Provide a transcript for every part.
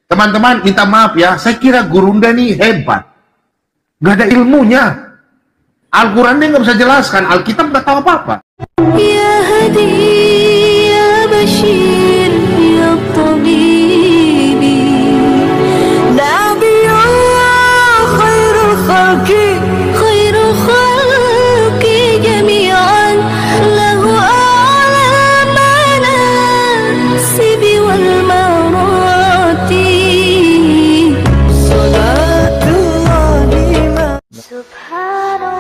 Teman-teman, minta maaf ya, saya kira Gurunda nih hebat. Gak ada ilmunya. Al-Quran dia nggak bisa jelaskan, Alkitab nggak tahu apa-apa. Ya Hadi, ya Bashir, ya Tabibi, Nabiullah khairul khalqi jami'an, lahu a'la manasibi wal marati, salatullahi subhanallah.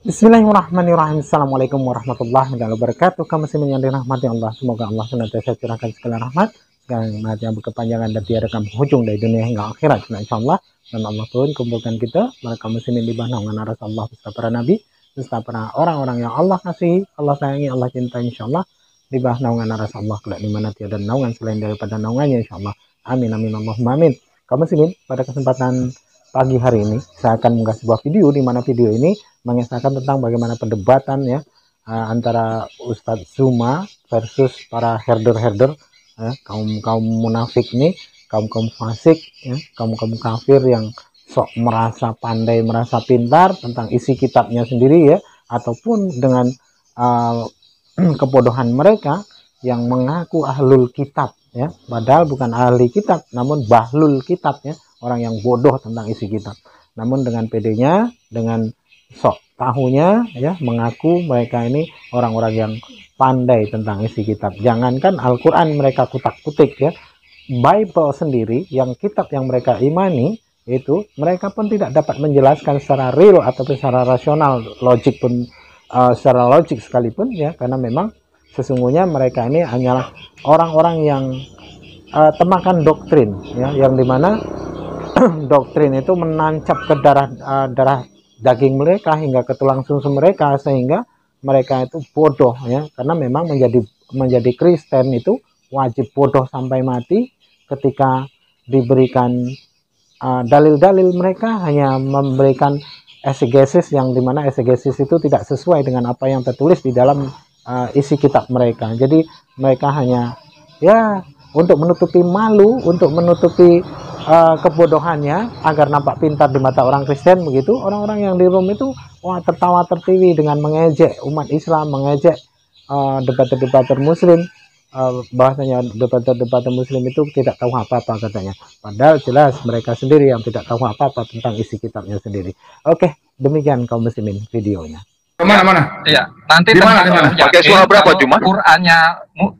Bismillahirrahmanirrahim. Assalamualaikum warahmatullahi wabarakatuh. Kaum muslimin yang dirahmati Allah, semoga Allah senantiasa curahkan segala rahmat, segala nikmat yang berkepanjangan dan tiada penghujung dari dunia hingga akhirat. Nah, insyaallah dan Allah pun kumpulkan kita para kaum muslimin di bawah naungan aras Allah beserta para nabi, beserta para orang-orang yang Allah kasihi, Allah sayangi, Allah cintai, insyaallah di bawah naungan aras Allah kelak di mana tiada naungan selain daripada naungannya, insyaallah. Amin amin Allahumma amin. Kaum muslimin, pada kesempatan pagi hari ini saya akan mengunggah sebuah video di mana video ini mengisahkan tentang bagaimana perdebatan ya antara Ustadz Zuma versus para herder-herder kaum munafik ini, kaum fasik ya, kaum kafir yang sok merasa pandai, merasa pintar tentang isi kitabnya sendiri ya, ataupun dengan kebodohan mereka yang mengaku ahlul kitab ya, padahal bukan ahli kitab namun bahlul kitab ya, orang yang bodoh tentang isi kitab, namun dengan pedenya, dengan sok tahunya ya, mengaku mereka ini orang-orang yang pandai tentang isi kitab. Jangankan Al-Quran mereka kutak-kutik ya, Bible sendiri yang kitab yang mereka imani itu mereka pun tidak dapat menjelaskan secara real ataupun secara rasional, logik pun secara logik sekalipun ya, karena memang sesungguhnya mereka ini hanyalah orang-orang yang temakan doktrin ya, yang dimana doktrin itu menancap ke darah daging mereka hingga ke tulang sumsum mereka, sehingga mereka itu bodoh ya, karena memang menjadi Kristen itu wajib bodoh sampai mati. Ketika diberikan dalil-dalil, mereka hanya memberikan exegesis yang dimana exegesis itu tidak sesuai dengan apa yang tertulis di dalam isi kitab mereka. Jadi mereka hanya ya untuk menutupi malu, untuk menutupi kebodohannya agar nampak pintar di mata orang Kristen begitu. Orang-orang yang di Rom itu wah tertawa tertiwi dengan mengejek umat Islam, mengejek debater-debater muslim, bahasanya debater-debater muslim itu tidak tahu apa-apa katanya, padahal jelas mereka sendiri yang tidak tahu apa-apa tentang isi kitabnya sendiri. Oke, demikian kaum muslimin videonya. Mana? Iya, nanti dimana? Pakai surah berapa cuma?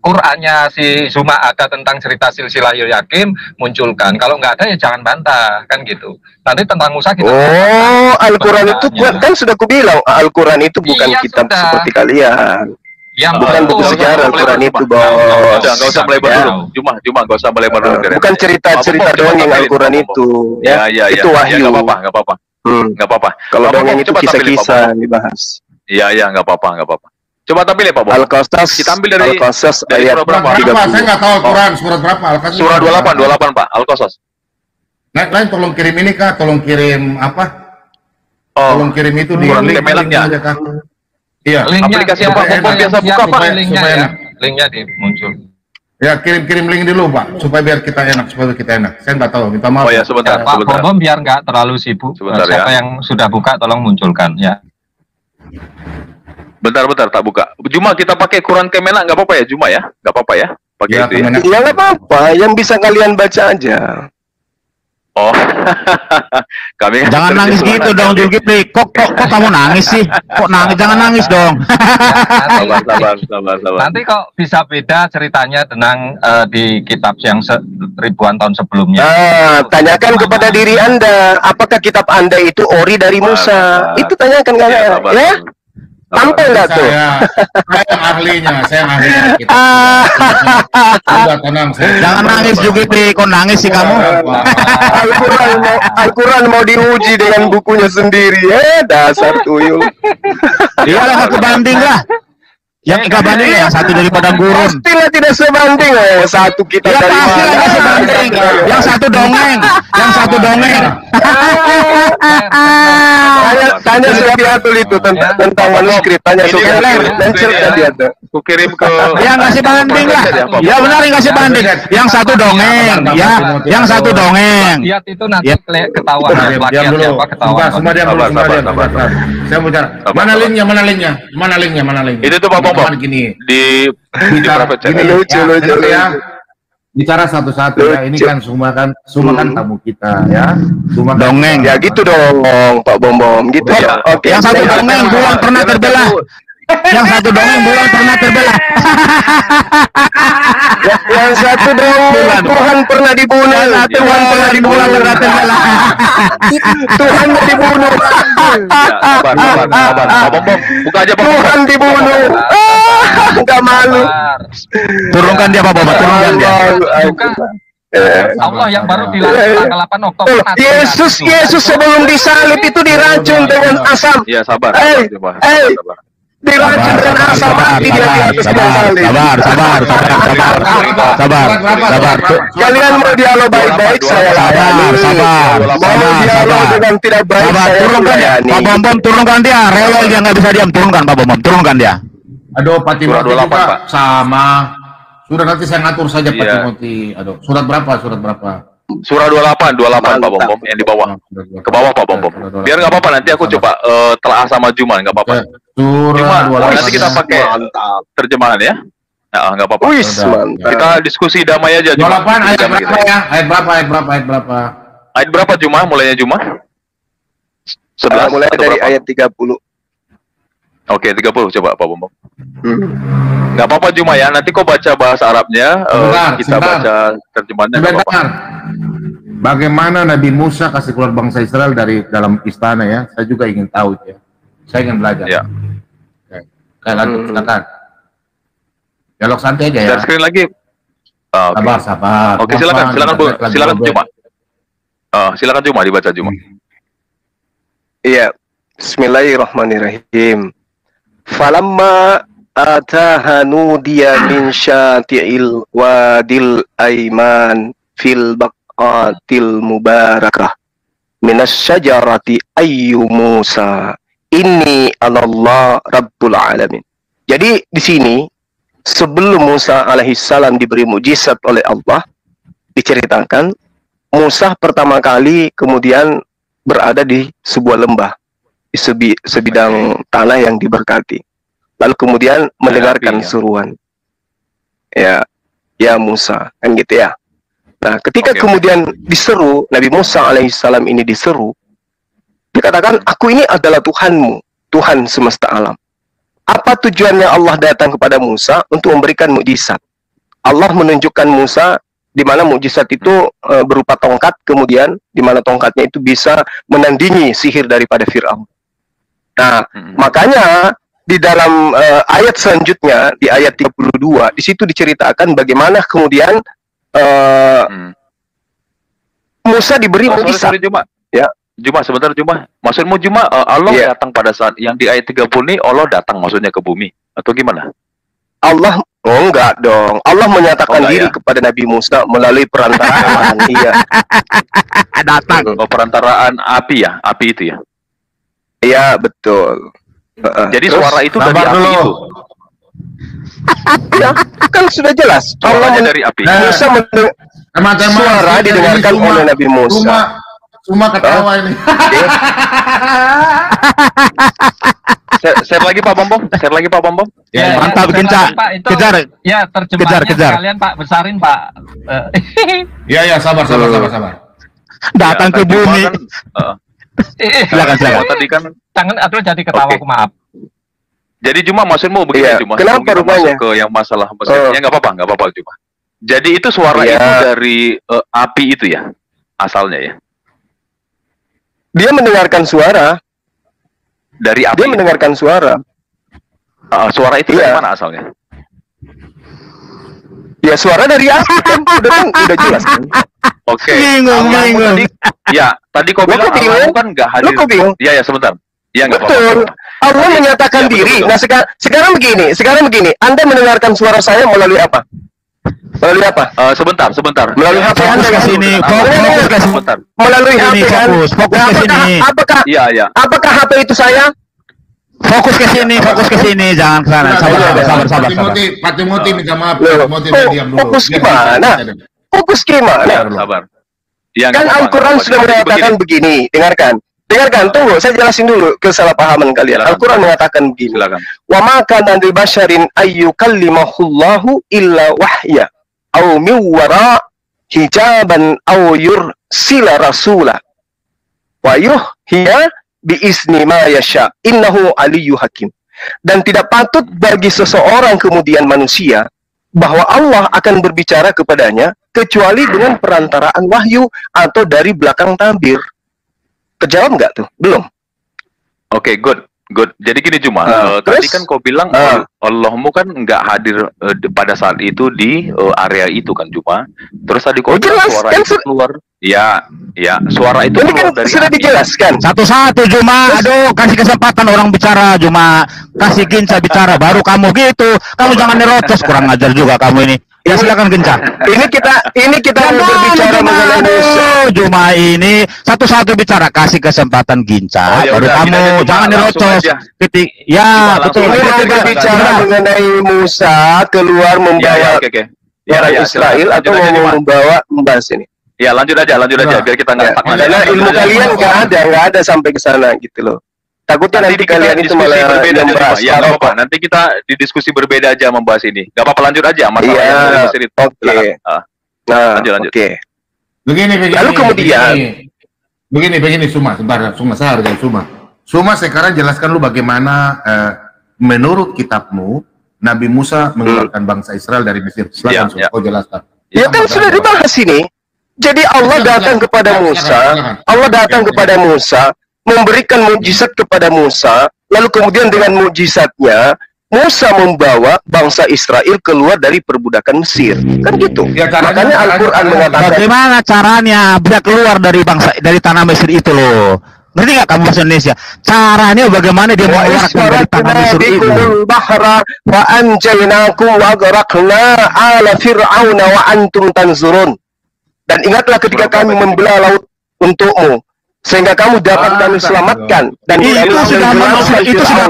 Qur'annya si Zuma ada tentang cerita silsilah Yakim, munculkan. Kalau nggak ada ya jangan bantah, kan gitu. Nanti tentang Musa kita. Oh, Al-Quran itu kan sudah kubilang, Al-Quran itu bukan kitab seperti kalian. Yang bukan buku sejarah. Al-Quran itu bos. Nggak usah melebar dulu. Cuma nggak usah melebar dulu. Bukan cerita-cerita doang yang Al-Quran itu. Ya, itu wahyu. Nggak apa-apa. Kalau dongeng itu kisah-kisah dibahas. Iya, nggak apa-apa. Coba tampil ya Pak Bob. Al-Qasas, kita ambil dari Al-Qasas ayat berapa? Saya nggak tahu Al-Quran surat berapa. Al-Qasas surah 28 Pak. Al-Qasas. Lain tolong kirim ini Kak, tolong kirim apa? Tolong kirim itu di link aja Kak. Iya. Aplikasi Pak Bob biasa buka Pak. Linknya muncul. Ya, kirim link dulu Pak, supaya biar kita enak, Saya nggak tahu, minta maaf. Oh ya, sebentar. Pak Bob biar nggak terlalu sibuk. Siapa yang sudah buka tolong munculkan ya. Bentar, tak buka. Cuma kita pakai Quran Kemenak nggak apa-apa ya, Cuma ya? Nggak apa-apa ya? Pakai ya, itu ya? Ya nggak apa-apa, yang bisa kalian baca aja. Oh, kami jangan nangis gitu dong, Julkipli. Kok kamu nangis sih? Kok nangis? Jangan nangis dong. Sabar. Nanti kok bisa beda ceritanya tentang di kitab yang ribuan tahun sebelumnya. Tanyakan kepada diri Anda, apakah kitab Anda itu ori dari Musa? Itu tanyakan kalian, ya? Tampil nggak tuh? Saya ahlinya. Sudah tenang. Jangan nangis juga nih, kok nangis sih kamu? Al-Quran mau diuji dengan bukunya sendiri, dasar tuyul. Iyalah, aku banding lah. Yang nggak banding yang satu dari padang gurun. Pastilah tidak sebanding. Satu kita Ya dari pasti mana? nggak sebanding. Yang satu dongeng, yang satu dongeng. Tanya Sufiatul itu tentang manuskrip. Tanya Sufiatul. Lancer tadi ada. Aku kirim ke Ya nggak sebanding lah. Ya benar nggak sebanding. Yang satu dongeng, ya. Yang satu dongeng. Lihat itu nanti Ya. ketahuan Diam plagiat dulu. siapa ketahuan. Semua diam dulu, semua diam. Saya mau cari. Mana linknya? Mana linknya? Itu tuh Pak Bom. Teman gini. di Bicara private chat. gini, Lucu, ya, lucu, dengar ya. lucu. Bicara satu-satu ya. Ini kan semua kan tamu kita ya. Semua kan Dongeng. Ya gitu dong, Pak Bom gitu ya. Oke. Yang satu dongeng bulan pernah terbelah. Yang satu dongeng bulan pernah terbelah. Yang satu dong, Tuhan pernah dibunuh. Tuhan pernah dibunuh pernah terbelah. Tuhan dibunuh. Sabar. Pak Bom. Buka aja Pak Bom. Tuhan dibunuh. Enggak malu. Turunkan dia Pak Bom, turunkan dia. Bukan. Allah yang baru dilantik tanggal 8 Oktober. Yesus sebelum disalib itu diracun dengan asam. Ya sabar. Diracun dengan asam mati dia di atas kayu salib. Sabar. Kalian mau dialog baik-baik saya layani. Mau dialog dengan tidak baik Sabar, saya turunkan dia. layani. Pak Bom, turunkan dia. Rewel dia nggak bisa diam. Turunkan Pak Bom, turunkan dia. Aduh, Pak Timothy Surah 28, juga Pak. sama. Sudah nanti saya ngatur saja Pak Iya. Timothy. Aduh, surat berapa? Surah 28 Pak Bom yang di bawah. Ke bawah Pak Bom. Biar nggak apa-apa nanti aku coba telah sama Juman nggak apa-apa. Surah Cuma 28. nanti kita pakai terjemahan ya. Ya nggak apa-apa. Wis, mantap. Kita diskusi damai aja. 28 ayat Damai berapa kita. ya? Ayat berapa? Ayat berapa Jumah? Mulainya Jumah? 11 Mulai atau dari berapa? ayat 30. Oke, 30 coba Pak Bom. Hmm. Nggak apa-apa Jumah ya. Nanti kau baca bahasa Arabnya, kita Sebentar. baca terjemahannya nggak apa-apa. Sebentar. Bagaimana Nabi Musa kasih keluar bangsa Israel dari dalam istana ya? Saya juga ingin tahu ya. Saya ingin belajar. Ya. Oke, lanjut, silakan. Dialog santai aja ya. Dan screen lagi. Oke. Sabar. Oke, silakan Bu. Silakan Jumah. Silakan Jumah dibaca Jumah. Iya. Bismillahirrahmanirrahim. Falamma ataha nudiya min syati'il wadil aiman fil baqatil mubarakah minas syajarati ayyu Musa inni anallah rabbul alamin. Jadi di sini sebelum Musa alaihissalam diberi mujizat oleh Allah, diceritakan Musa pertama kali kemudian berada di sebuah lembah, di sebidang tanah yang diberkati. Lalu kemudian mendengarkan seruan. Ya Musa, kan gitu ya. Nah, ketika kemudian diseru, Nabi Musa alaihissalam ini diseru, dikatakan, aku ini adalah Tuhanmu, Tuhan semesta alam. Apa tujuannya Allah datang kepada Musa? Untuk memberikan mukjizat. Allah menunjukkan Musa di mana mukjizat itu berupa tongkat, kemudian di mana tongkatnya itu bisa menandingi sihir daripada Fir'aun. Nah, makanya di dalam ayat selanjutnya, di ayat 32, di situ diceritakan bagaimana kemudian Musa diberi mukjizat. Sorry, Jumah. Ya. Jumah, sebentar Jumah. Maksudmu Jumah, Allah datang pada saat yang di ayat 30 ini, Allah datang maksudnya ke bumi atau gimana? Allah, enggak dong. Allah menyatakan diri ya? kepada Nabi Musa melalui perantaraan. Iya. Datang. Perantaraan api ya, api itu ya. Iya, betul. Jadi Terus, suara itu dari api itu. Ya, kan sudah jelas. Suaranya dari api. Musa suara didengarkan oleh Nabi Musa. Cuma ketawa ini. Share lagi Pak Bom. Ya, mantap, kejar. Ya, terjemahannya Kejar. kalian Pak besarin Pak. Ya, sabar. Datang ke bumi. Silakan. Tadi kan Tangan aduh jadi ketawa aku maaf. Jadi cuma maksudmu begini Iya. cuma Kenapa sebelum kita rupanya? masuk ke yang masalah mesinnya nggak apa-apa cuma. Jadi itu suara Iya. itu dari api itu ya asalnya ya. Dia mendengarkan suara. Dari api. Dia mendengarkan suara. Suara itu dari Iya. mana asalnya? Ya suara dari api kan udah jelas kan. Oke. Bingung. Tadi, ya, tadi kau Lo bilang kok bingung? Allahmu kan nggak hadir. Lo kok bingung? Iya ya sebentar. Iya nggak apa-apa. Betul. Allah menyatakan diri. Nah, sekarang begini. Anda mendengarkan suara saya melalui apa? Melalui apa? Sebentar. Melalui HP Anda Fokus ke sini, fokus ke Sebentar. melalui HP kan? fokus ke sini. Iya. Apakah HP itu saya? Fokus ke sini, jangan ke sana. Sabar. Pak Timothy minta maaf. Pak Timothy diam dulu. Fokus gimana? Fokus gimana? Sabar. Ya, Kan Al-Quran sudah mengatakan begini. Dengarkan, tunggu, saya jelasin dulu kesalahpahaman kalian. Al-Quran mengatakan begini. Silakan. Wa ma kana li basyarin ayyukallimahullahu illa wahya aw min wara hijaban aw yursila rasula wa yuhya bi izni ma yasha innahu aliyyu hakim. Dan tidak patut bagi seseorang kemudian manusia bahwa Allah akan berbicara kepadanya kecuali dengan perantaraan wahyu atau dari belakang tabir. Terjawab nggak tuh? Belum. Oke, good. Jadi gini cuma tadi kan kau bilang Allahmu kan nggak hadir pada saat itu di area itu kan cuma. Terus tadi kau bilang suara kan itu keluar. Ya, suara itu ini keluar kan dari sudah dijelaskan. Satu-satu Juma, aduh kasih kesempatan orang bicara Juma, kasih Ginca bicara, baru kamu gitu, kamu jangan nerocos, kurang ajar juga kamu ini. Ya silakan Ginca. Ini kita mau berbicara mengenai Juma ini satu-satu bicara, kasih kesempatan Ginca, baru kamu jangan nerocos. Ya betul. Ini kita berbicara mengenai Musa keluar membawa orang Israel atau membahas ini. Ya lanjut aja biar kita nggak karena ilmu kalian nggak ada sampai ke sana gitu loh. Takutnya nanti kalian itu malah berbeda membahas aja, nggak apa-apa. Nanti kita di diskusi berbeda aja membahas ini. Nggak apa-apa, lanjut aja masalah yang dari Mesir itu. Oke. Nah, lanjut. Oke. Begini. Lalu kemudian begini Suma, sebentar, saya hargai Suma sekarang jelaskan lu bagaimana menurut kitabmu Nabi Musa mengeluarkan bangsa Israel dari Mesir. Silakan Suma, kau jelaskan. Ya kan sudah dibahas ini. Jadi Allah datang kepada Musa, memberikan mukjizat kepada Musa, lalu kemudian dengan mukjizatnya Musa membawa bangsa Israel keluar dari perbudakan Mesir. Kan gitu. Ya, makanya Al-Quran mengatakan bagaimana caranya bisa keluar dari tanah Mesir itu loh. Ngerti nggak kamu bahasa Indonesia? Caranya bagaimana dia mengeluarkan dari tanah Mesir itu? bahra wa anjaynakum wa aghraqna ala fir'auna wa antum tanzurun. Dan ingatlah ketika kami membelah laut untukmu, sehingga kamu dapat kami selamatkan. Dan itu sudah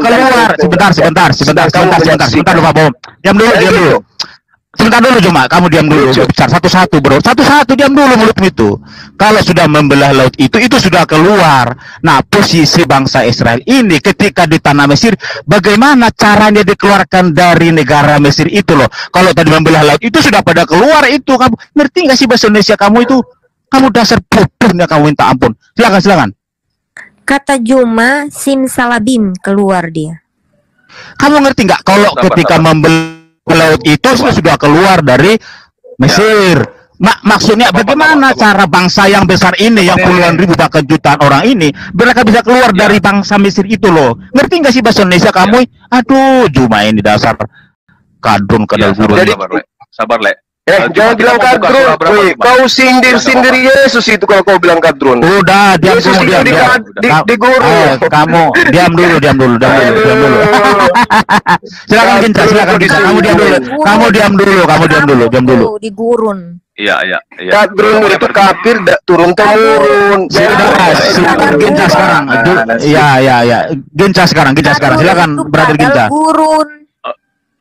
keluar. Sebentar Pak Bom. Diam dulu. Sebentar dulu cuma, kamu diam dulu. Bicara satu-satu bro. Satu-satu diam dulu mulut itu. Kalau sudah membelah laut itu sudah keluar. Nah, posisi bangsa Israel ini ketika di tanah Mesir, bagaimana caranya dikeluarkan dari negara Mesir itu loh. Kalau tadi membelah laut itu sudah pada keluar itu. Kamu ngerti nggak sih bahasa Indonesia kamu itu? Kamu dasar bodohnya, kamu minta ampun. Silakan. Kata Juma, simsalabim keluar dia. Kamu ngerti nggak kalau ketika membelah laut itu sudah keluar dari Mesir? Maksudnya bagaimana cara bangsa yang besar ini, yang puluhan ribu bahkan jutaan orang ini, mereka bisa keluar dari bangsa Mesir itu loh. Ngerti nggak sih bahasa Indonesia kamu? Aduh, Juma ini dasar kadrun kadal guru. Sabar, Le. Jangan bilang kadrun. Kau sindir Yesus itu kalau kau bilang kadrun. Udah, diam dulu. Kamu diam dulu. Silakan Ginca. Kamu diam dulu. Di gurun. Iya. Kadrun itu kafir turun-temurun. Silakan Ginca sekarang. Iya. Ginca sekarang. Silakan Brother Ginca. Gurun.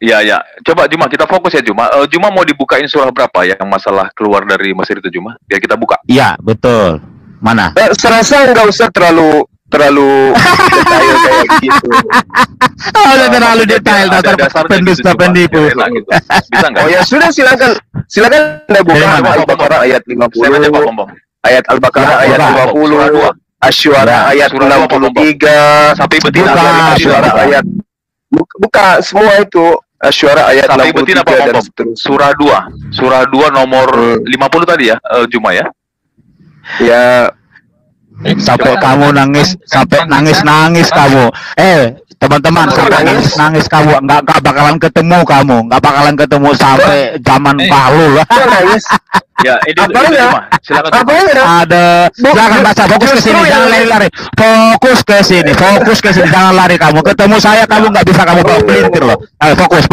Iya. Coba Juma, kita fokus ya Juma. Juma mau dibukain surah berapa ya yang masalah keluar dari Mesir itu Juma? Biar kita buka. Iya, betul. Mana? Serasa nggak usah terlalu detail kayak gitu. Udah terlalu detail, dasar pendipu. Bisa nggak? Oh ya sudah, silakan Anda buka Al-Baqarah ayat 50. Ayat Al-Baqarah ayat 50. Asy-Syu'ara ayat 63 sampai betina. Asy-Syu'ara ayat buka semua itu. Asy-Syu'ara ayat 63 dan seterusnya. Surah 2 nomor 50 tadi ya, Juma ya. Ya. Sampai kamu nangis kamu. Teman-teman, sampai nangis kamu, nggak bakalan ketemu sampai zaman bahlul. Ya, ini Apanya? cuma. Silakan. Cuma. Apanya? Ada, jangan baca, fokus ke sini, jangan lari-lari. Fokus ke sini, jangan lari kamu. Ketemu saya, kamu nggak bisa kamu bawa pelintir loh. Ayo, fokus.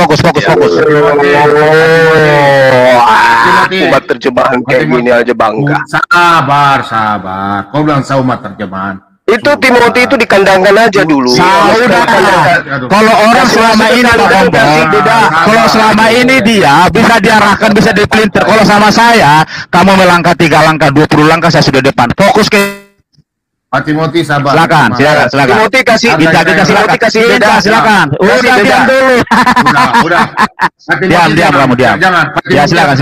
Umat terjemahan kayak gini aja bangga. Sabar. Kau bilang saya umat terjemahan. Itu Timothy itu dikandangkan aja dulu. Saudara, kalau orang selama ini Pak Bombong, kalau selama ini dia bisa diarahkan, bisa dipelintir. Kalau sama saya, kamu melangkah 3 langkah, 20 langkah, saya sudah depan. Fokus ke Pak Timothy, sabar. silakan. Timothy kasih Silakan. Udah diam dulu. Udah. Diam kamu, diam. Jangan. Ya, silakan.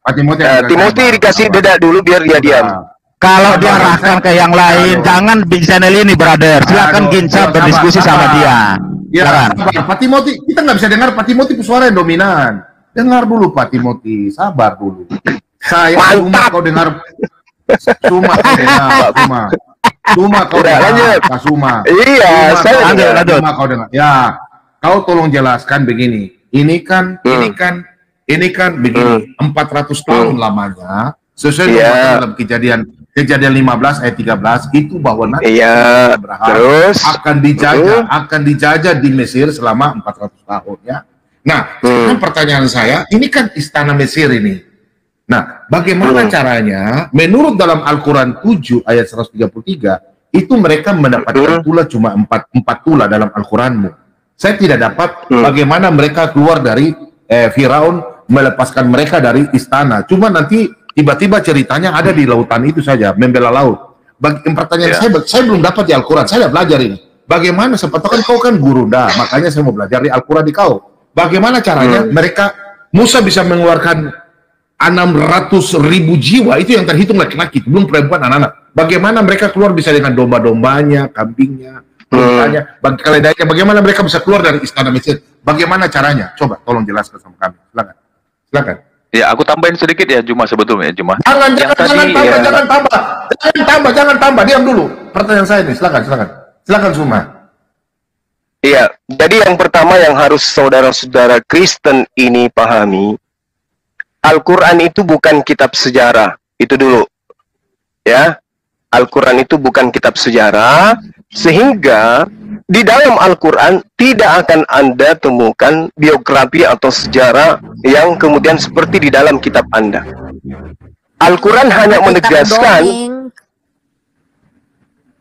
Pak Timothy. Timothy dikasih beda dulu biar dia diam. Kalau diarahkan ke yang lain, jangan di channel ini, brother. Silakan Ginca berdiskusi sama dia. Ya, Silakan. Pak Timothy, kita nggak bisa dengar Pak Timothy suara yang dominan. Dengar dulu Pak Timothy, sabar dulu. Saya cuma kau dengar. Suma kau dengar. Suma kau dengar. Pak Suma. Iya, saya lanjut. Suma kau dengar. Ya, kau tolong jelaskan begini. Ini kan begini. 400 tahun lamanya. Sesuai dengan dalam Kejadian 15 ayat 13 itu bahwa nanti Abraham terus akan dijajah di Mesir selama 400 tahun ya. Nah, sekarang pertanyaan saya, ini kan istana Mesir ini. Nah, bagaimana caranya menurut dalam Al-Qur'an 7 ayat 133 itu mereka mendapatkan tula cuma 4 tula dalam Al-Qur'anmu. Saya tidak dapat bagaimana mereka keluar dari Firaun melepaskan mereka dari istana. Cuma nanti tiba-tiba ceritanya ada di lautan itu saja, membela laut. Pertanyaan saya belum dapat di Al-Quran, saya belajar ini. Bagaimana, sepatutnya kau kan guru dah, makanya saya mau belajar di Al-Quran di kau. Bagaimana caranya mereka, Musa bisa mengeluarkan 600.000 jiwa, itu yang terhitung laki-laki, belum perempuan anak-anak. Bagaimana mereka keluar bisa dengan domba-dombanya, kambingnya, untanya, keledainya, bagaimana mereka bisa keluar dari istana Mesir? Bagaimana caranya? Coba tolong jelaskan sama kami, silakan. Ya, aku tambahin sedikit ya, Juma sebetulnya, Juma. Jangan tambah, diam dulu. Pertanyaan saya nih, silakan Suma. Iya, jadi yang pertama yang harus saudara-saudara Kristen ini pahami, Al-Quran itu bukan kitab sejarah, itu dulu. Ya, Al-Quran itu bukan kitab sejarah, sehingga di dalam Al-Quran tidak akan Anda temukan biografi atau sejarah yang kemudian seperti di dalam kitab Anda. Al-Quran hanya menegaskan.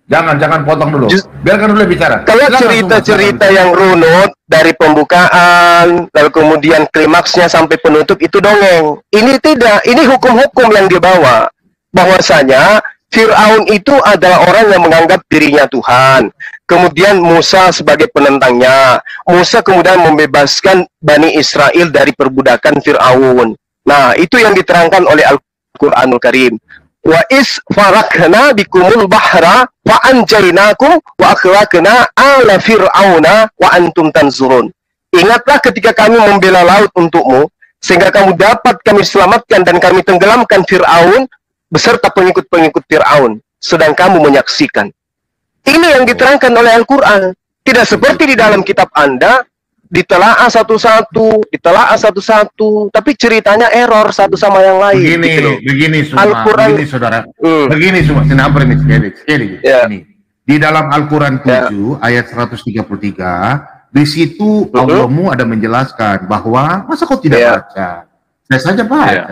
Jangan potong dulu. Biarkan dulu bicara. Kalau cerita-cerita yang runut dari pembukaan, lalu kemudian klimaksnya sampai penutup itu dongeng. Ini tidak, ini hukum-hukum yang dibawa. Bahwasanya Fir'aun itu adalah orang yang menganggap dirinya Tuhan. Kemudian Musa sebagai penentangnya. Musa kemudian membebaskan Bani Israel dari perbudakan Fir'aun. Nah, itu yang diterangkan oleh Al-Quranul Karim. Wa is farakna bikumul bahra wa anjaynakum wa akhlaqna ala fir'auna wa antum tanzurun. Ingatlah ketika kami membela laut untukmu, sehingga kamu dapat kami selamatkan dan kami tenggelamkan Fir'aun beserta pengikut-pengikut Fir'aun, sedang kamu menyaksikan. Ini yang diterangkan oleh Al-Quran. Tidak seperti di dalam kitab Anda, ditelaah satu-satu, tapi ceritanya error satu sama yang lain. Begini saudara. Begini semua, sekali. Ini. Di dalam Al-Quran 7 ayat 133, di situ Allahmu ada menjelaskan bahwa, masa kau tidak baca? Saya saja baca.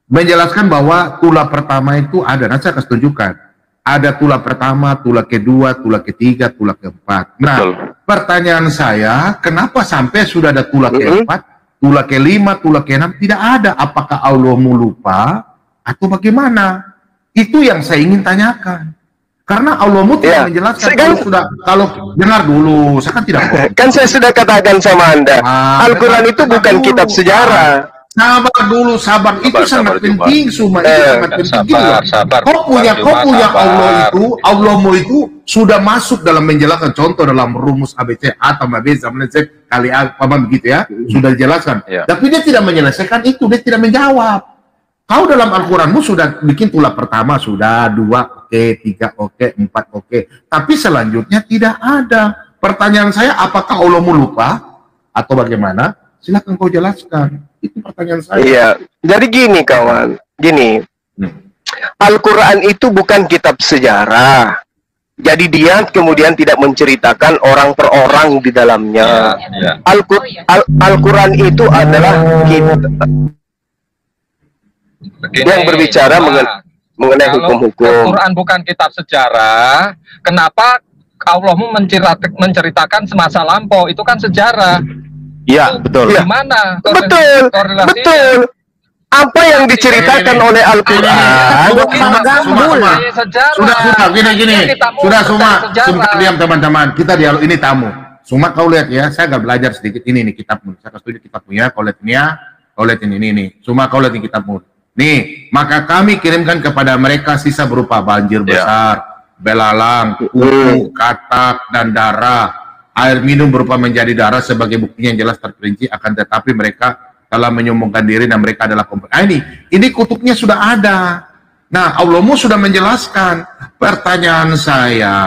Menjelaskan bahwa tula pertama itu ada, nanti saya akan tunjukkan. Ada tula pertama, tula kedua, tula ketiga, tula keempat. Nah, pertanyaan saya, kenapa sampai sudah ada tula keempat, tula kelima, tula keenam, tidak ada? Apakah Allah lupa atau bagaimana? Itu yang saya ingin tanyakan. Karena Allah tidak menjelaskan. Kalau dengar dulu, saya kan tidak. Kan saya sudah katakan sama Anda, Al-Quran itu bukan kitab sejarah. Sabar dulu, sabar. Itu sangat penting, Suma. Itu sangat penting. Sabar. Kau punya Allah itu, Allahmu itu sudah masuk dalam menjelaskan. Contoh dalam rumus ABC, atau ABC, kali apa begitu ya, sudah dijelaskan. Tapi dia tidak menyelesaikan itu, dia tidak menjawab. Kau dalam Al-Quranmu sudah bikin tula pertama, sudah 2, oke, 3, oke, 4, oke. Tapi selanjutnya tidak ada. Pertanyaan saya, apakah Allahmu lupa? Atau bagaimana? Silakan kau jelaskan. Itu pertanyaan saya. Iya. Jadi gini kawan, gini. Al-Quran itu bukan kitab sejarah. Jadi dia kemudian tidak menceritakan orang per orang di dalamnya. Al-Quran itu adalah kitab yang berbicara mengenai hukum-hukum. Al-Quran bukan kitab sejarah. Kenapa Allahmu menceritakan semasa lampau? Itu kan sejarah. Iya, betul. Gimana? Betul, betul. Apa yang diceritakan oleh Al-Quran? Sudah, gini. Sudah, Suma, diam teman-teman. Kita dialog, ini tamu. Suma, kau lihat ya, saya agak belajar sedikit. Ini nih kitabmu. Saya kasih kitabmu ya. Kau lihat ini ya. Kau lihat ini. Suma, kau lihat ini kitabmu. Nih, maka kami kirimkan kepada mereka sisa berupa banjir besar, belalang, kutu, katak, dan darah. Air minum berupa menjadi darah sebagai buktinya yang jelas terperinci. Akan tetapi mereka telah menyombongkan diri dan mereka adalah ini kutuknya sudah ada. Nah, Allahmu sudah menjelaskan. Pertanyaan saya,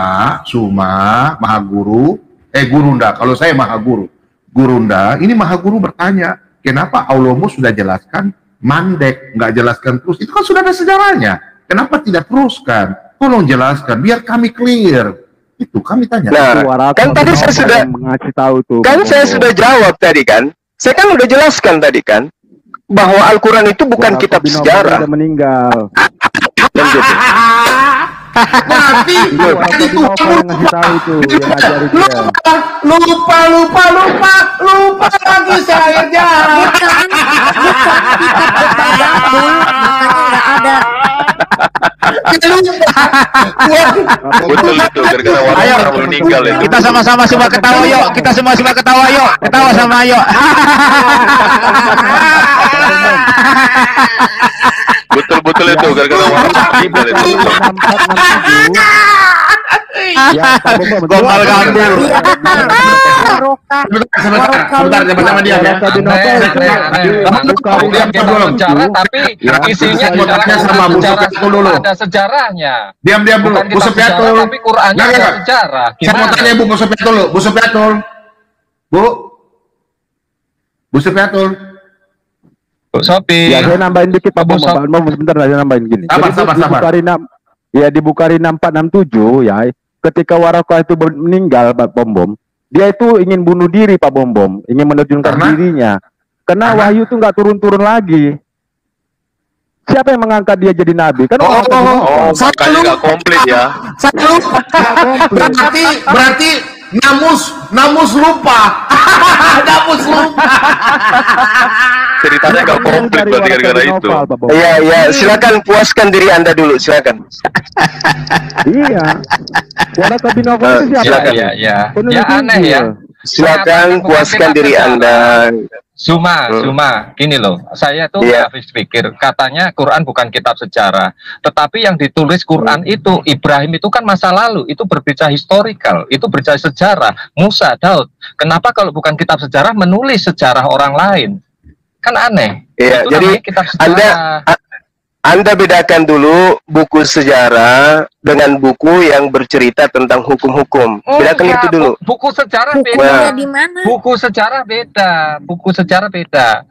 Suma, Maha Guru, Gurunda, kalau saya Maha Guru, Gurunda, ini Maha Guru bertanya, kenapa Allahmu sudah jelaskan mandek, nggak jelaskan terus? Itu kan sudah ada sejarahnya. Kenapa tidak teruskan? Tolong jelaskan, biar kami clear. Itu kami tanya. Nah, kan tadi saya sudah mengasih tahu tuh. Kan saya sudah jawab tadi kan. Saya kan udah jelaskan tadi kan bahwa Al-Quran itu bukan kitab sejarah. Sudah meninggal. Berarti itu ngasih tahu itu yang ngajari dia. Lupa lagi saya jawab. Makanya nggak ada. Betul itu, gara-gara orang meninggal itu. Kita sama-sama semua ketawa yuk. Kita semua ketawa yuk. Ketawa sama yuk. Betul itu, gara-gara orang meninggal itu. Gombal gambul. Sebentar, teman-teman dia ya. Tapi isinya ada sejarahnya. Diam dulu, Bu Supiatul. Tapi Qurannya ada sejarah. Saya mau tanya Bu Supiatul dulu, Bu Supiatul. Bu Supiatul. Bu Sopi. Ya, saya nambahin dikit Pak Bom. Sebentar saya nambahin gini. Sabar. Di Bukhari 6467 ya, ketika Waraqah itu meninggal Pak Bom, dia itu ingin bunuh diri Pak Bom, ingin menerjunkan dirinya. Karena wahyu itu nggak turun-turun lagi. Siapa yang mengangkat dia jadi nabi? Kan makanya nggak komplit ya. Berarti Namus lupa. Namus lupa. Ceritanya nggak komplit berarti gara-gara itu. Iya, silakan puaskan diri Anda dulu, silakan. Iya. Waraqah bin Nawfal itu siapa? Ya aneh ya. Silakan puaskan diri Anda. Suma, gini loh, saya tuh habis pikir, katanya Quran bukan kitab sejarah, tetapi yang ditulis Quran itu, Ibrahim itu kan masa lalu, itu berbicara historikal, itu berbicara sejarah, Musa, Daud, kenapa kalau bukan kitab sejarah menulis sejarah orang lain? Kan aneh. Iya, itu jadi kitab sejarah. Anda bedakan dulu buku sejarah dengan buku yang bercerita tentang hukum-hukum. Bedakan itu dulu. Buku sejarah beda. Di mana? Buku sejarah beda.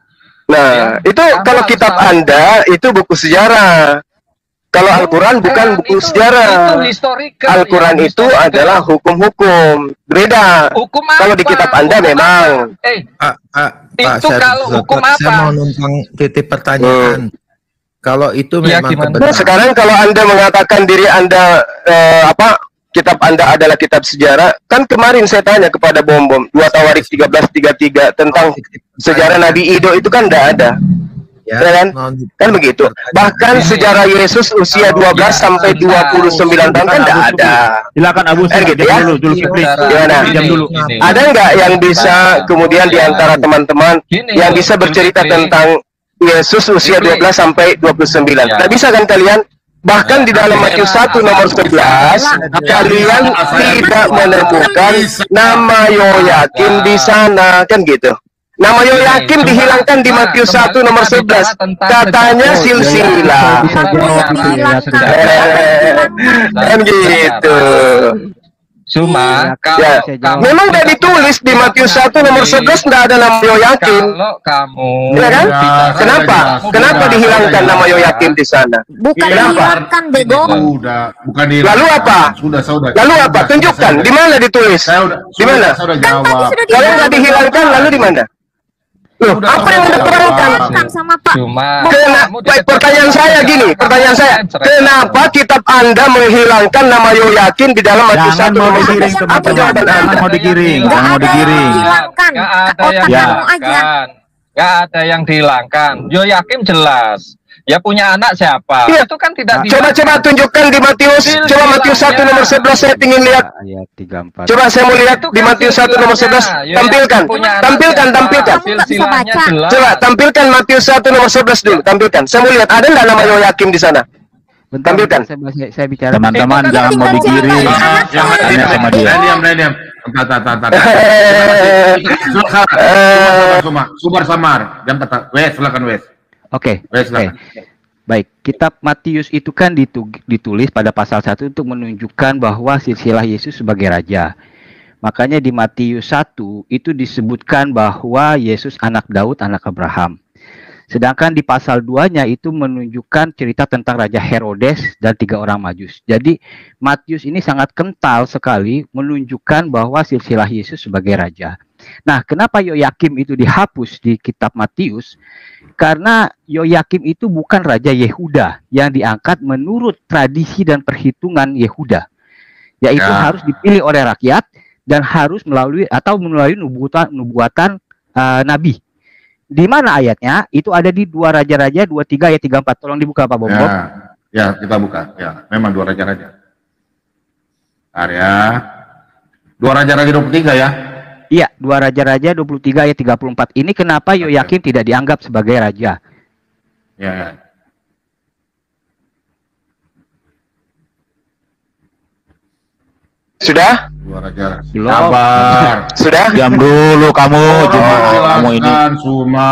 Nah, itu kalau kitab Anda itu buku sejarah. Kalau Al-Quran bukan buku sejarah. Al-Quran itu adalah hukum-hukum. Beda. Kalau di kitab Anda memang. Itu kalau hukum apa? Saya mau numpang titip pertanyaan. Kalau itu memang Nah, sekarang kalau Anda mengatakan diri Anda kitab Anda adalah kitab sejarah, kan kemarin saya tanya kepada Bom 2 Tawarikh 13:33 tentang sejarah Nabi Ido itu kan tidak ada. Ya kan begitu. Bahkan sejarah Yesus usia 12 sampai 29 tahun kan tidak ada. Silakan Abu gitu ya. Ada nggak yang bisa kemudian di antara teman-teman yang bisa bercerita tentang Yesus usia 12 sampai 29. Tidak bisa kan kalian? Bahkan di dalam Matius 1 nomor 11 kalian tidak menemukan nama Yoyakim di sana, kan gitu. Nama Yoyakim dihilangkan di Matius 1 nomor 11. Katanya silsilah. Kan gitu. Suma, kalau Ya, kamu memang udah ditulis di Matius 1 nomor 11 tidak ada nama Yoyakim. Kalau kamu Ya kan? Udah, Kenapa? udah, Kenapa udah, dihilangkan udah, nama udah. Yoyakim di sana? Bukan Kenapa? dihilangkan, bego. Sudah, bukan dihilangkan. Lalu apa? Sudah. Lalu apa? Tunjukkan di mana ditulis? Di mana? Saya udah Kan tadi jawab. sudah Kalau nggak dihilangkan, lalu di mana? Loh, Sudah, apa yang sudah, diterangkan? Dihilangkan sama Pak. Cuma Baik, pertanyaan saya gini, pertanyaan saya, kenapa kitab Anda menghilangkan nama Yoyakim di dalam Matius 1 Jangan mau nomor digiring 11? Apa teman-teman, jawaban jangan Anda? mau digiring, Nggak jangan mau ada yang digiring. dihilangkan. Nggak ada yang Otak Ya. kamu aja. dihilangkan. Nggak ada yang dihilangkan. Yoyakim jelas. Ya punya anak siapa? Iya. Itu kan tidak Coba tunjukkan di Matius, coba Matius 1 nomor 11 saya ingin lihat. Ayat 34. Coba saya mau lihat Itu di kan Matius 1 nomor 11. silsilahnya. Tampilkan, Yoyakim punya anak tampilkan, siapa? tampilkan. Kamu nggak bisa Silsilahnya baca. jelas. Coba tampilkan Matius 1 nomor 11 dulu, tampilkan. Saya mau lihat ada nggak nama Yoyakim di sana? Bentar, Tampilkan. saya bicara. Teman-teman Itu kan jangan mau tinggal digiring. cerita. Yang Tanya sama dia. Diam. Entar. Sumbar samar. Jam kata, Wes, silakan Wes. Oke. Wes, silakan. Baik, kitab Matius itu kan ditulis pada pasal 1 untuk menunjukkan bahwa silsilah Yesus sebagai raja. Makanya di Matius 1 itu disebutkan bahwa Yesus anak Daud, anak Abraham. Sedangkan di pasal 2-nya itu menunjukkan cerita tentang Raja Herodes dan 3 orang Majus. Jadi Matius ini sangat kental sekali menunjukkan bahwa silsilah Yesus sebagai raja. Nah, kenapa Yoyakim itu dihapus di kitab Matius? Karena Yoyakim itu bukan Raja Yehuda yang diangkat menurut tradisi dan perhitungan Yehuda. Yaitu harus dipilih oleh rakyat dan harus melalui nubuatan Nabi. Di mana ayatnya? Itu ada di 2 Raja-Raja 23 ayat 34. Tolong dibuka Pak Bombom. Ya, kita buka. Ya, memang 2 raja-raja. Area 2 raja-raja 23 ya. Iya, 2 Raja-Raja 23 ayat 34. Ini kenapa Yoyakim tidak dianggap sebagai raja? Ya. Sudah? 2 raja. Belum. Sabar. Sudah? Diam dulu kamu, cuma kamu ini. Suma.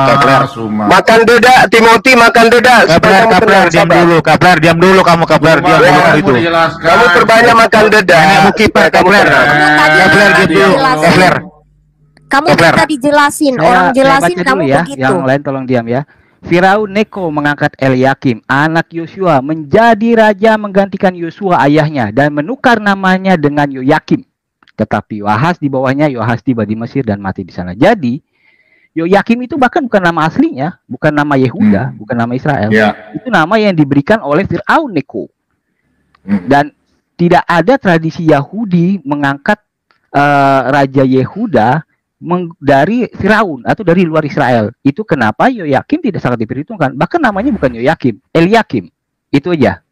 Makan deda, Timothy, makan deda. supaya kamu tenang, Diam sabar. dulu, diam dulu kamu, diam dulu itu. Kamu perbanyak makan deda. Nenekmu kiper, Kapler. Kapler gitu, Kapler. Kamu Kepler. minta dijelasin, orang jelasin baca kamu dulu ya. begitu. Yang lain tolong diam ya. Firaun Neko mengangkat Eliakim, anak Yosua, menjadi raja menggantikan Yosua ayahnya dan menukar namanya dengan Yoyakim. Tetapi Yoahas di bawahnya, Yoahas tiba di Mesir dan mati di sana. Jadi Yoyakim itu bahkan bukan nama aslinya, bukan nama Yehuda, bukan nama Israel. Ya. Itu nama yang diberikan oleh Firaun Neko. Dan tidak ada tradisi Yahudi mengangkat Raja Yehuda dari Firaun atau dari luar Israel. Itu kenapa Yoyakim tidak sangat diperhitungkan. Bahkan namanya bukan Yoyakim, Eliakim. Itu aja.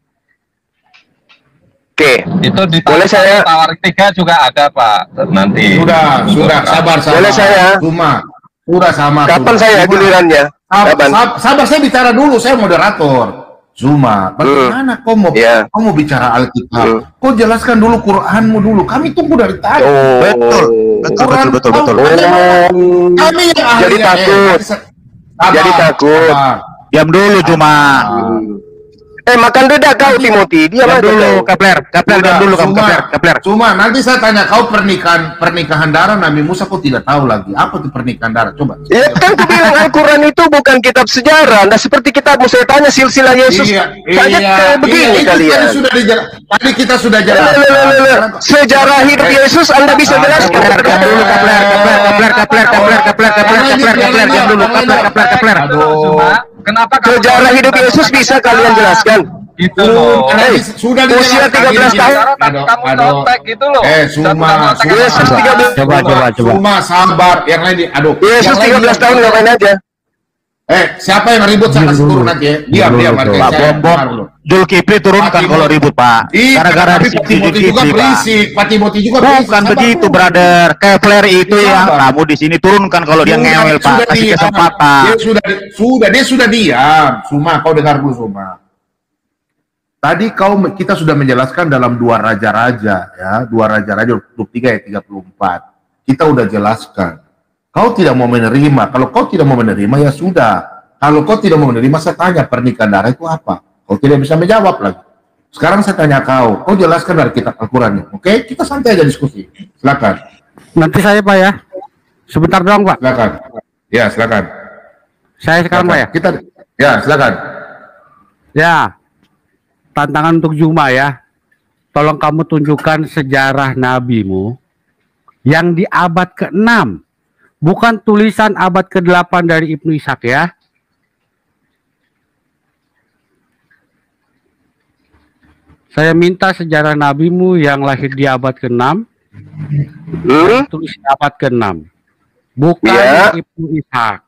Oke. Itu di Boleh saya- Tawarik 3 juga ada Pak nanti. Sudah, sabar. Boleh saya? Sudah sama. Kapan saya gilirannya? Kapan? Sabar, saya bicara dulu, saya moderator. Zuma, bagaimana kau mau bicara Alkitab? Kau jelaskan dulu Quranmu dulu. Kami tunggu dari tadi. Betul. Kami yang ahli. Jadi takut. Jadi takut. Diam dulu cuma. Makan deda kau Timothy. Diam aja dulu, kau. Kapler, diam dulu kamu, Kapler. Cuma nanti saya tanya kau pernikahan darah Nabi Musa kau tidak tahu lagi. Apa itu pernikahan darah? Coba. Ya kan aku bilang Al-Quran itu bukan kitab sejarah. Nah seperti kitabmu saya tanya silsilah Yesus. Saja kayak begini itu kalian. Tadi kita sudah jelaskan. Sejarah hidup Yesus Anda bisa jelaskan. Diam dulu, Kapler, diam dulu, Kapler. Kenapa kamu Sejarah hidup Yesus bisa kalian jelaskan? Gitu loh. Sudah Usia 13 tahun. Kamu contek gitu loh. Yesus 13 Coba. Cuma sabar, yang lain Yesus 13 tahun ngapain aja? Siapa yang ribut saya kasih turun nanti ya. Diam. Pak Bombom, Zulkifli turunkan kalau ribut Pak. Gara-gara di Timothy juga berisik. Pak Timothy juga berisik. Bukan begitu, brother. Kepler itu yang kamu di sini turunkan kalau dia ngewel, Pak. Kasih kesempatan. Dia sudah diam. Suma, kau dengar dulu Suma. Tadi kita sudah menjelaskan dalam 2 raja-raja ya, 2 raja-raja 23 ayat 34. Kita udah jelaskan. Kau tidak mau menerima. Kalau kau tidak mau menerima ya sudah. Kalau kau tidak mau menerima, saya tanya pernikahan darah itu apa? Kau tidak bisa menjawab lagi. Sekarang saya tanya kau jelaskan dari kitab Al-Qurannya. Oke, kita santai aja diskusi. Silakan. Nanti saya Pak ya. Sebentar doang Pak. Silakan. Ya, silakan. Saya sekarang Pak ya. Ya, silakan. Ya. Tantangan untuk Juma ya. Tolong kamu tunjukkan sejarah nabimu yang di abad ke-6. Bukan tulisan abad ke-8 dari Ibnu Ishaq ya. Saya minta sejarah nabimu yang lahir di abad ke-6. Tulis abad ke-6. Bukan Ibnu Ishaq.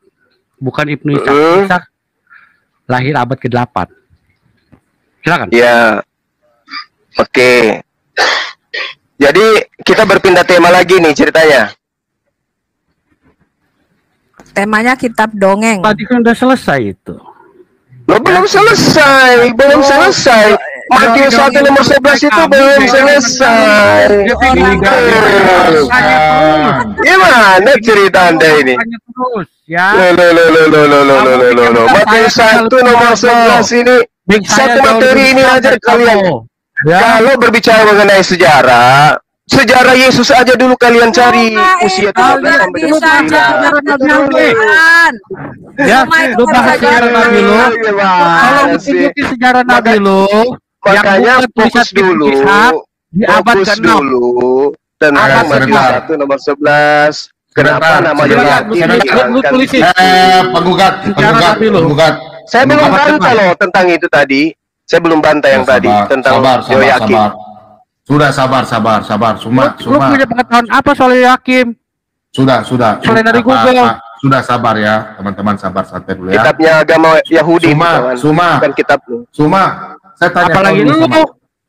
Bukan Ibnu Ishaq. Ishaq lahir abad ke-8. Silakan. Ya. Oke. Jadi kita berpindah tema lagi nih ceritanya. Temanya kitab dongeng. Tadi kan udah selesai itu. Lo belum selesai, belum selesai. Matius 1 nomor 11 itu belum selesai. Gimana cerita Anda ini? Lo. Matius 1 nomor 11 ini satu materi ini aja kalian. Kalau berbicara mengenai sejarah Yesus aja dulu kalian cari usia 13 sampai 19. Ya, lu bahas sejarah Nabi lu. Kalau tunjukin sejarah Nabi lu, makanya fokus dulu. Di abad Fokus ke-6 dulu tentang Matius 1 nomor 11. Kenapa namanya yakin? Penggugat. Saya belum bantah loh tentang itu tadi. Saya belum bantah yang tadi tentang sabar. Sudah sabar. Suma. Lu punya pengetahuan apa soal Yakim? Sudah. Soalnya dari Google. Sudah sabar ya, teman-teman, sabar santai dulu ya. Kitabnya agama Yahudi. Suma. Bukan kitab lu. Suma, saya tanya apalagi lu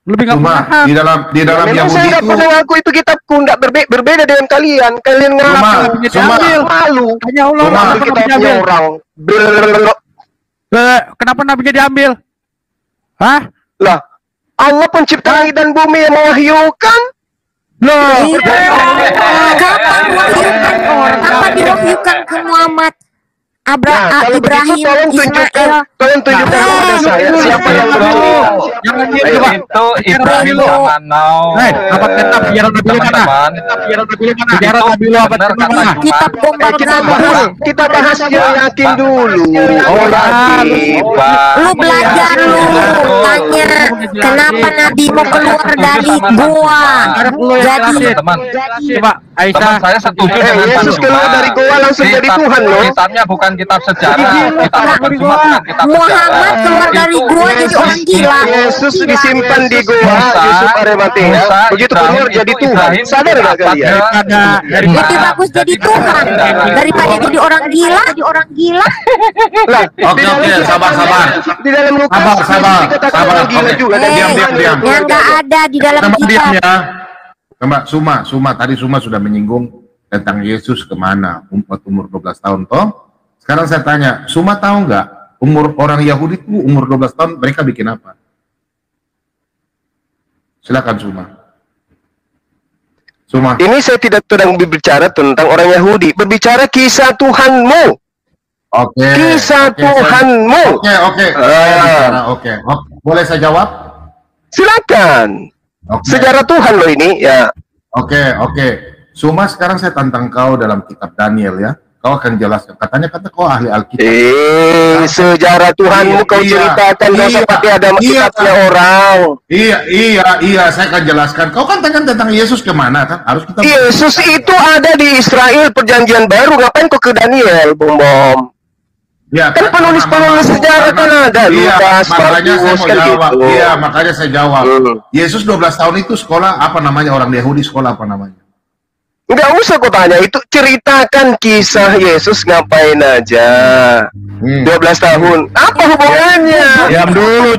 lebih nggak paham. Di dalam Yahudi saya nggak pernah ngaku itu kitabku, nggak berbeda dengan kalian. Kalian ngaku malu. Hanya Allah kitabnya orang. Kenapa nabinya diambil? Hah? Lah, Allah pencipta langit dan bumi yang mewahyukan. Loh, kapan diwahyukan ke Muhammad, Ibrahim, Ismail? Tolong tunjukkan kepada saya siapa yang bercerita. Jangan itu Ibrahim zaman now. Abad ke-6 sejarah Nabi lu mana? Sejarah Nabi lu abad ke-6. Kitab Gombal Gambul. Kita bahas Yakin dulu. Yakin. Lu belajar lu, tanya kenapa Nabi mau keluar dari gua. Jadi teman, coba Aisyah, saya setuju dengan Yesus keluar dari gua langsung jadi Tuhan loh. Kitabnya bukan kitab sejarah, kitab Muhammad keluar dari gua jadi orang gila. Yesus disimpan di gua, Yusuf Arimatea. Begitu keluar jadi Tuhan. Sadar nggak kalian? Lebih bagus jadi Tuhan daripada jadi orang gila. Lah, Oke, sabar. di dalam Lukas dikatakan orang gila juga. Diam. Yang nggak ada di dalam kitab. Mbak Suma, tadi Suma sudah menyinggung tentang Yesus kemana umur 12 tahun toh. Sekarang saya tanya, Suma tahu nggak umur orang Yahudi itu umur 12 tahun mereka bikin apa? Silakan Suma. Ini saya tidak sedang berbicara tentang orang Yahudi, berbicara kisah Tuhanmu. Oke. Kisah Tuhanmu. Oke. Boleh saya jawab? Silakan. Sejarah Tuhan loh ini ya. Oke. Suma, sekarang saya tantang kau dalam kitab Daniel ya. Kau akan jelaskan. Kata kau ahli Alkitab. Sejarah Tuhanmu kau ceritakan gak seperti ada kitabnya orang. Iya. Saya akan jelaskan. Kau kan tanya tentang Yesus kemana kan? Harus kita. Yesus itu ada di Israel Perjanjian Baru. Ngapain kau ke Daniel, Bom? Ya, kan penulis sejarah kan ada Lukas, Markus kan gitu. Iya, makanya saya jawab. Yesus 12 tahun itu sekolah apa namanya, orang Yahudi sekolah apa namanya? Nggak usah kau tanya, itu ceritakan kisah Yesus ngapain aja. 12 tahun. Apa hubungannya? Diam dulu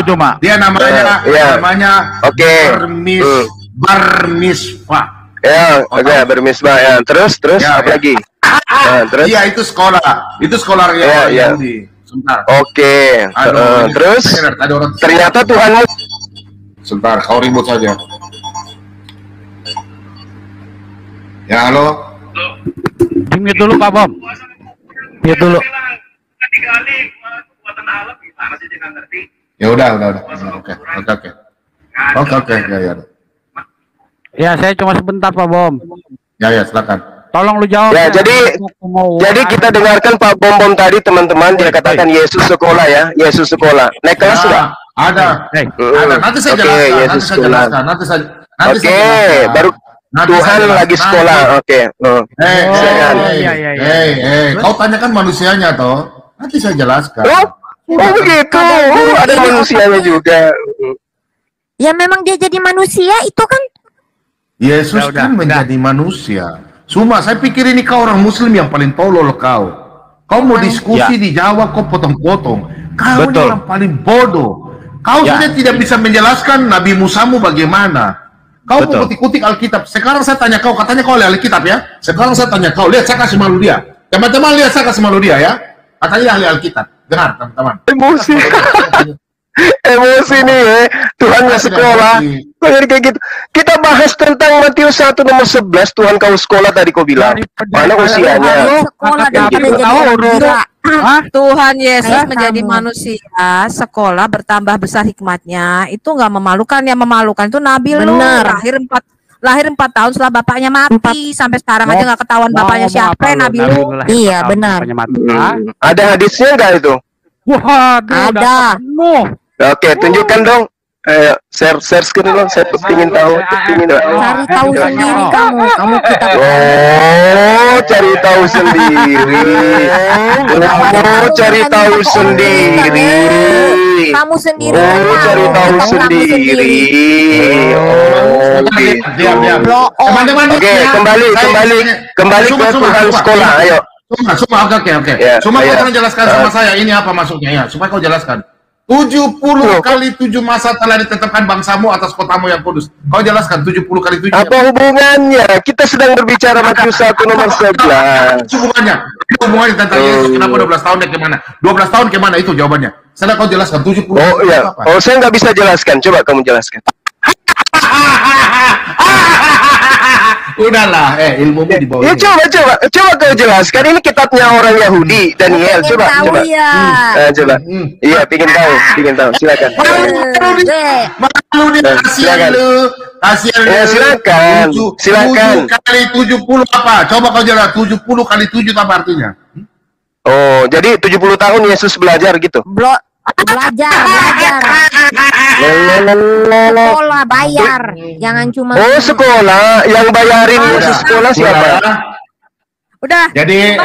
cuma. Dia namanya Bar Mitzvah. Ya, bermisbah ya. Terus apa lagi? Terus? Iya, itu sekolah Yahudi. Sebentar. Oke. Terus ternyata Tuhanmu. Sebentar, kau ribut saja. Ya, halo. Mute dulu Pak Bom. Mute dulu. Ya udah. Oke. Ya. Ya, saya cuma sebentar Pak Bom. Ya, silakan. Tolong lu jawab. Ya, jadi kita dengarkan Pak Bom tadi teman-teman, dia katakan Yesus sekolah ya, Yesus sekolah. Naik kelas enggak? Ada. Nanti saya jelaskan. Yesus sekolah. Nanti saya baru Tuhan lagi sekolah. Oke. Kau tanyakan manusianya toh. Nanti saya jelaskan. Oh begitu. Ada manusianya juga. Ya memang dia jadi manusia itu kan. Yesus kan menjadi manusia. Cuma saya pikir ini kau orang Muslim yang paling tolol kau. Kau mau diskusi di Jawa, kau potong-potong. Kau ini orang paling bodoh. Kau sudah tidak bisa menjelaskan Nabi Musamu bagaimana. Kau kutik-kutik Alkitab. Sekarang saya tanya kau, katanya kau ahli Alkitab ya. Sekarang saya tanya kau, lihat saya kasih malu dia. Teman-teman lihat saya kasih malu dia ya. Katanya ahli Alkitab. Dengar teman-teman. Emosi. Emosi nih ya. Tuhannya sekolah. Kok jadi kayak gitu? Kita bahas tentang Matius 1 nomor 11. Tuhan kau sekolah tadi kau bilang. Mana usianya? Sekolah daripada jadi gila. Tuhan Yesus menjadi manusia, sekolah bertambah besar hikmatnya. Itu nggak memalukan. Yang memalukan itu Nabi lu. Lahir 4 tahun setelah bapaknya mati. Sampai sekarang aja nggak ketahuan bapaknya siapa. Nabi lu. Iya benar. Ada hadisnya nggak itu? Wah, ada. Oke, tunjukkan dong. Share screen dong. Saya ingin tahu. Cari tahu sendiri kamu kita. Cari tahu sendiri. Cari tahu sendiri. Kamu sendiri. Cari tahu sendiri. Oke, kembali ke Tuhan sekolah. Ayo. Oke. Cuma kau tolong jelaskan sama saya ini apa maksudnya ya, supaya kau jelaskan. 70 kali 7 masa telah ditetapkan bangsamu atas kotamu yang kudus. Kau jelaskan 70 kali 7. Apa hubungannya? Kita sedang berbicara Matius 1 nomor 11. Hubungannya tentang Yesus. Kenapa 12 tahun dia kemana? 12 tahun kemana itu jawabannya. Setelah kau jelaskan 70. Oh iya. Oh saya nggak bisa jelaskan. Coba kamu jelaskan. Udahlah, ilmumu di bawah. Ya coba kau jelaskan. Ini kitabnya orang Yahudi, Daniel. Coba. Coba. Iya, pingin tahu. Silakan. Malu nih, kasihan lu. Silakan. 7 kali 70 apa? Coba kau jelaskan 70 kali 7 apa artinya? Oh, jadi 70 tahun Yesus belajar gitu. Belajar. Sekolah bayar, jangan cuma. Oh sekolah, yang bayarin Yesus sekolah siapa? Udah. Jadi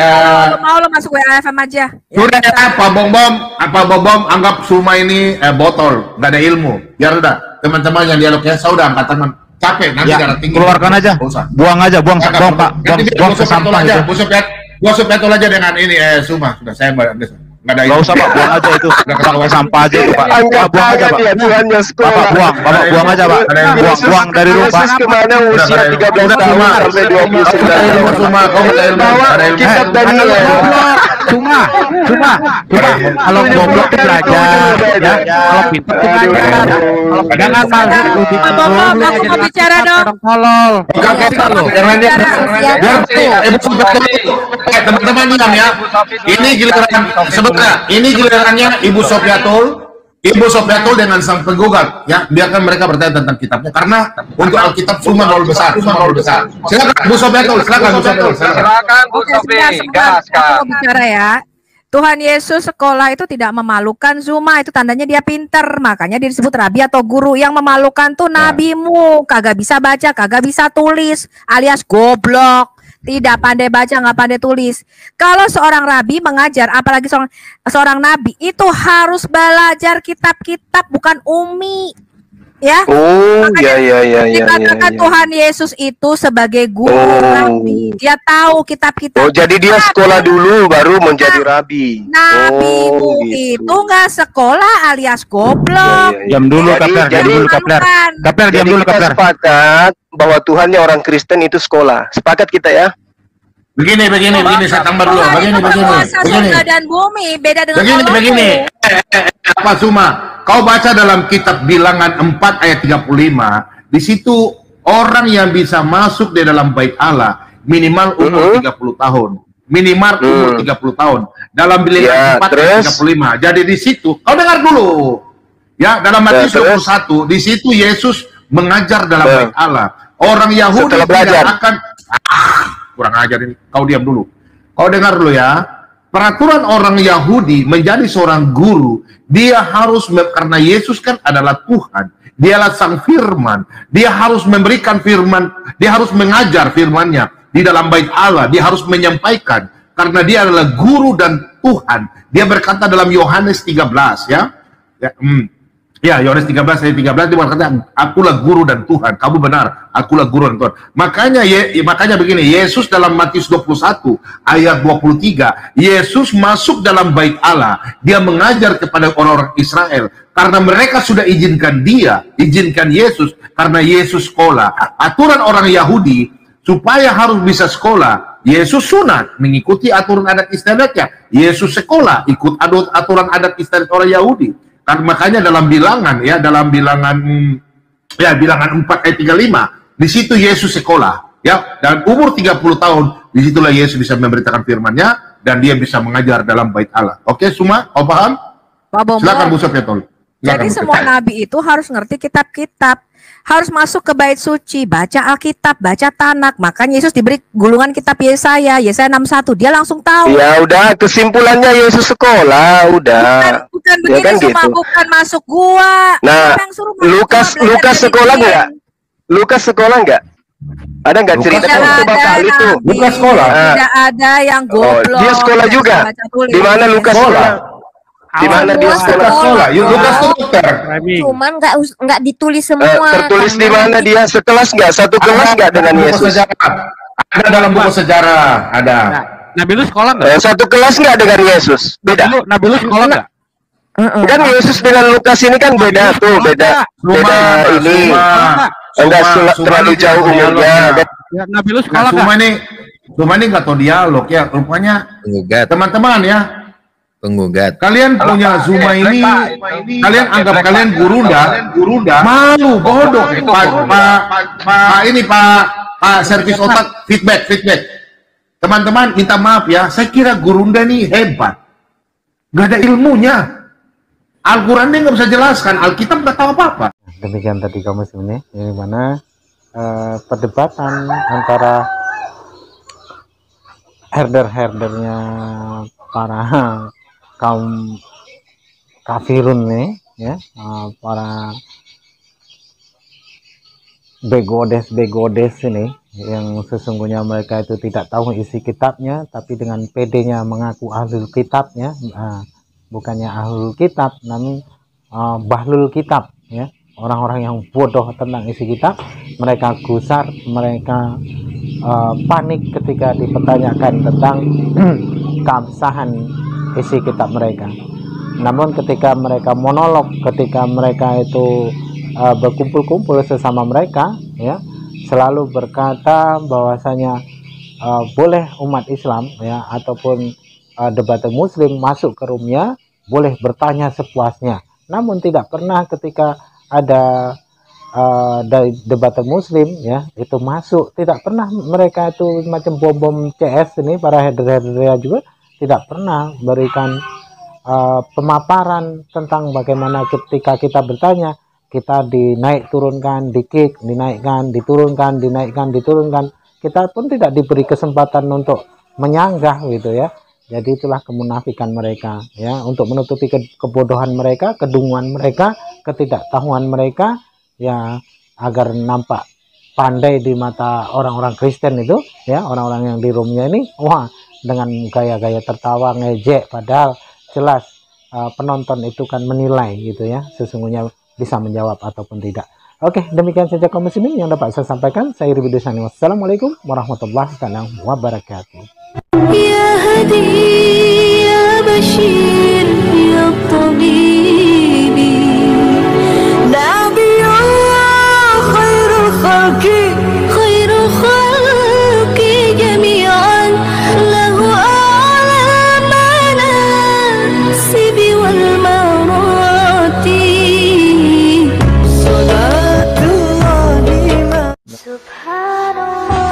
mau lo masuk WFM aja. Sudah ya, Pak Bom anggap Suma ini botol, nggak ada ilmu. Biar udah teman-teman yang dialog ya, saya udah angkat tangan. Capek nanti darah tinggi. Keluarkan aja. Buang Pak. Buang ke sampah aja. Gua subtitle aja dengan ini Suma. Sudah saya nggak ada. Nggak usah Pak, buang aja itu. Buang sampah aja itu Pak. Buang aja Pak. Bapak buang aja Pak. Buang dari rumah. Kemana usia 13 tahun sampai 29 tahun. Suma, kau ada ilmu. Kitab Daniel. Cuma. Kalau goblok tuh belajar, ya. Kalau pintar tuh belajar. Jangan masuk di aku mau bicara dong. Tolol. Teman-teman diam ya. Ini giliran sebentar. Ini gilirannya Ibu Sofiatul dengan sang penggugat ya. Biarkan mereka bertanya tentang kitabnya karena untuk Alkitab Suma mau besar. Silakan Bu Sofiatul, silakan. Silakan Bu Sofi, gaskan. Aku bicara ya. Tuhan Yesus sekolah itu tidak memalukan. Zuma itu tandanya dia pinter, makanya dia disebut rabi atau guru. Yang memalukan tuh nabimu, kagak bisa baca, kagak bisa tulis, alias goblok. Tidak pandai baca, nggak pandai tulis. Kalau seorang rabi mengajar, apalagi seorang nabi, itu harus belajar kitab-kitab, bukan umi. Ya. Oh, ya. Dikatakan Tuhan Yesus itu sebagai guru rabi. Dia tahu kitab-kitab. Oh, jadi dia sekolah dulu baru menjadi rabi. Nabimu itu nggak sekolah alias goblok. Diam dulu Kapler. Diam dulu Kapler. Sepakat bahwa Tuhannya orang Kristen itu sekolah. Sepakat kita ya? Begini, saya tambah dulu. Begini. Surga dan bumi beda dengan Begini. Apa Suma? Kau baca dalam kitab Bilangan 4 ayat 35, di situ orang yang bisa masuk di dalam bait Allah minimal umur 30 tahun. Minimal umur 30 tahun. Dalam Bilangan 4 ayat 35. Jadi di situ, kau dengar dulu. Ya, dalam Matius 21, di situ Yesus mengajar dalam bait Allah. Orang Yahudi tidak akan kurang ajar ini. Kau diam dulu. Kau dengar dulu ya. Peraturan orang Yahudi menjadi seorang guru, dia harus karena Yesus kan adalah Tuhan, dialah sang firman, dia harus memberikan firman, dia harus mengajar firman-Nya di dalam bait Allah, dia harus menyampaikan karena dia adalah guru dan Tuhan. Dia berkata dalam Yohanes 13 ya. Ya, Yohanes 13 ayat 13 dia berkata, akulah guru dan Tuhan. Kamu benar, akulah guru dan Tuhan. Makanya begini, Yesus dalam Matius 21 ayat 23, Yesus masuk dalam bait Allah. Dia mengajar kepada orang-orang Israel karena mereka sudah izinkan Yesus karena Yesus sekolah. Aturan orang Yahudi supaya harus bisa sekolah, Yesus sunat mengikuti aturan adat istiadatnya. Yesus sekolah ikut aturan adat istiadat orang Yahudi. Kan makanya dalam bilangan bilangan 4 ayat 35 di situ Yesus sekolah ya, dan umur 30 tahun disitulah Yesus bisa memberitakan firman-Nya dan dia bisa mengajar dalam bait Allah. Oke, semua kau paham? Silakan Bu Sofiatul. Jadi semua nabi itu harus ngerti kitab-kitab, harus masuk ke bait suci, baca Alkitab, baca Tanak. Makanya Yesus diberi gulungan kitab Yesaya 61, dia langsung tahu. Ya udah, kesimpulannya Yesus sekolah, udah. Bukan begini, ya kan cuma gitu. bukan masuk gua. Nah, Lukas sekolah nggak? Lukas sekolah nggak? Ada nggak cerita kali itu? Lukas sekolah. Tidak ada yang goblok. Dia sekolah juga. Di mana Lukas sekolah? Di mana dia sekolah? Lukas itu dokter. Cuman nggak ditulis semua. Tertulis di mana dia? Sekelas nggak? Satu kelas nggak dengan Yesus? Ada dalam buku sejarah, ada. Nabi lu sekolah nggak? Satu kelas nggak dengan Yesus? Beda. Nabi lu sekolah nggak? Kan Yesus dengan Lukas ini kan beda tuh, beda ini. Enggak terlalu jauh umurnya. Nabi lu sekolah nggak? Cuma ini nggak tahu dialog ya, rupanya teman-teman ya. Penggugat. Kalian punya Zuma ini, kalian anggap kalian gurunda, malu, bodoh. Pak servis otak, feedback. Teman-teman minta maaf ya, saya kira gurunda nih hebat, gak ada ilmunya. Al-Quran dia nggak bisa jelaskan, Alkitab nggak tahu apa-apa. Demikian tadi kamu sebenarnya, ini mana perdebatan antara herdernya para kaum kafirun nih ya, para begodes ini yang sesungguhnya mereka itu tidak tahu isi kitabnya, tapi dengan pedenya mengaku ahlul kitabnya, bukannya ahlul kitab namun bahlul kitab ya, orang-orang yang bodoh tentang isi kitab. Mereka gusar, mereka panik ketika dipertanyakan tentang keabsahan isi kitab mereka. Namun ketika mereka monolog, ketika mereka itu berkumpul-kumpul sesama mereka ya, selalu berkata bahwasanya boleh umat Islam ya ataupun debater muslim masuk ke roomnya, boleh bertanya sepuasnya. Namun tidak pernah ketika ada dari debater muslim ya itu masuk, tidak pernah mereka itu macam bom CS ini, para herder juga tidak pernah berikan pemaparan tentang bagaimana ketika kita bertanya kita dinaik turunkan, di-kick, dinaikkan, diturunkan, dinaikkan, diturunkan. Kita pun tidak diberi kesempatan untuk menyanggah gitu ya. Jadi itulah kemunafikan mereka ya, untuk menutupi kebodohan mereka, kedunguan mereka, ketidaktahuan mereka ya, agar nampak pandai di mata orang-orang Kristen itu ya, orang-orang yang di roomnya ini, wah, dengan gaya-gaya tertawa ngejek, padahal jelas penonton itu kan menilai gitu ya, sesungguhnya bisa menjawab ataupun tidak. Oke, demikian saja kaum muslimin yang dapat saya sampaikan. Saya Ribi Dusani. Wassalamualaikum warahmatullahi wabarakatuh. Ya Hadi, ya Bashir, ya Tabibi, Nabiullah khairul khalqi jami'an, lahu a'la manasibi wal marati, salatullahi ma subhanallah.